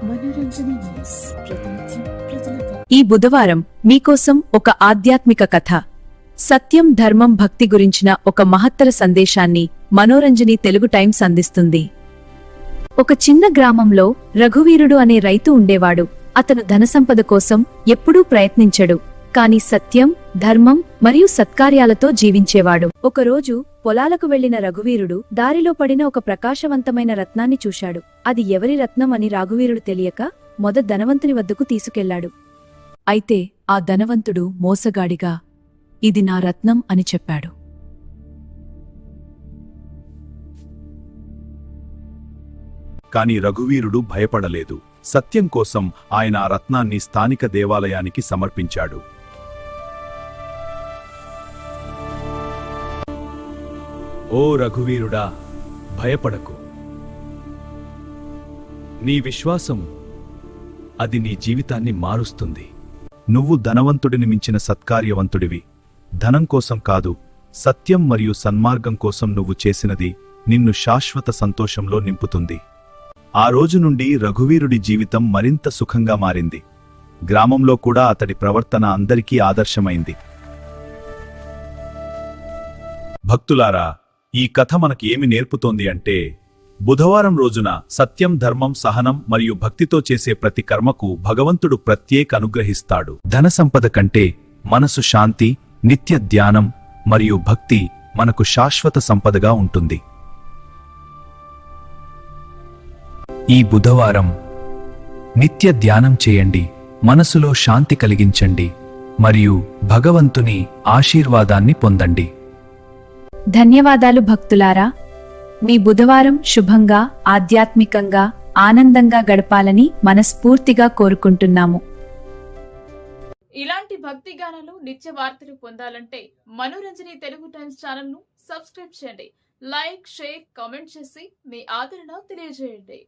మనోరంజని న్యూస్ ప్రతినిత్యం ప్రజలకు. ఈ బుధవారం మీకోసం ఒక ఆధ్యాత్మిక కథ, సత్యం ధర్మం భక్తి గురించిన ఒక మహత్తర సందేశాన్ని మనోరంజని తెలుగు టైమ్స్ అందిస్తుంది. ఒక చిన్న గ్రామంలో రఘువీరుడు అనే రైతు ఉండేవాడు. అతను ధనసంపద కోసం ఎప్పుడూ ప్రయత్నించడు, కాని సత్యం, ధర్మం మరియు సత్కార్యాలతో జీవించేవాడు. ఒకరోజు పొలాలకు వెళ్లిన రఘువీరుడు దారిలో పడిన ఒక ప్రకాశవంతమైన రత్నాన్ని చూశాడు. అది ఎవరి రత్నం అని రఘువీరుడు తెలియక మొదట ధనవంతుని వద్దకు తీసుకెళ్లాడు. అయితే ఆ ధనవంతుడు మోసగాడిగా ఇది నా రత్నం అని చెప్పాడు. కాని రఘువీరుడు భయపడలేదు. సత్యం కోసం ఆయన ఆ రత్నాన్ని స్థానిక దేవాలయానికి సమర్పించాడు. ఓ రఘువీరుడా, భయపడకు. నీ విశ్వాసం అది నీ జీవితాన్ని మారుస్తుంది. నువ్వు ధనవంతుడిని మించిన సత్కార్యవంతుడివి. ధనం కోసం కాదు, సత్యం మరియు సన్మార్గం కోసం నువ్వు చేసినది నిన్ను శాశ్వత సంతోషంలో నింపుతుంది. ఆ రోజు నుండి రఘువీరుడి జీవితం మరింత సుఖంగా మారింది. గ్రామంలో కూడా అతడి ప్రవర్తన అందరికీ ఆదర్శమైంది. భక్తులారా, ఈ కథ మనకి ఏమి నేర్పుతోంది అంటే, బుధవారం రోజున సత్యం, ధర్మం, సహనం మరియు భక్తితో చేసే ప్రతి కర్మకు భగవంతుడు ప్రత్యేక అనుగ్రహిస్తాడు. ధన సంపద కంటే మనసు శాంతి, నిత్య ధ్యానం మరియు భక్తి మనకు శాశ్వత సంపదగా ఉంటుంది. ఈ బుధవారం నిత్య ధ్యానం చేయండి, మనసులో శాంతి కలిగించండి మరియు భగవంతుని ఆశీర్వాదాన్ని పొందండి. ధన్యవాదాలు భక్తులారా. మీ బుధవారం శుభంగా, ఆధ్యాత్మికంగా, ఆనందంగా గడపాలని మనస్ఫూర్తిగా కోరుకుంటున్నాము. ఇలాంటి భక్తి గానాలు, నిత్య వార్తలు పొందాలంటే మనోరంజని తెలుగు టైమ్స్ ఛానల్ ను సబ్స్క్రైబ్ చేయండి. లైక్, షేర్, కామెంట్ చేసి మీ ఆదరణ తెలియజేయండి.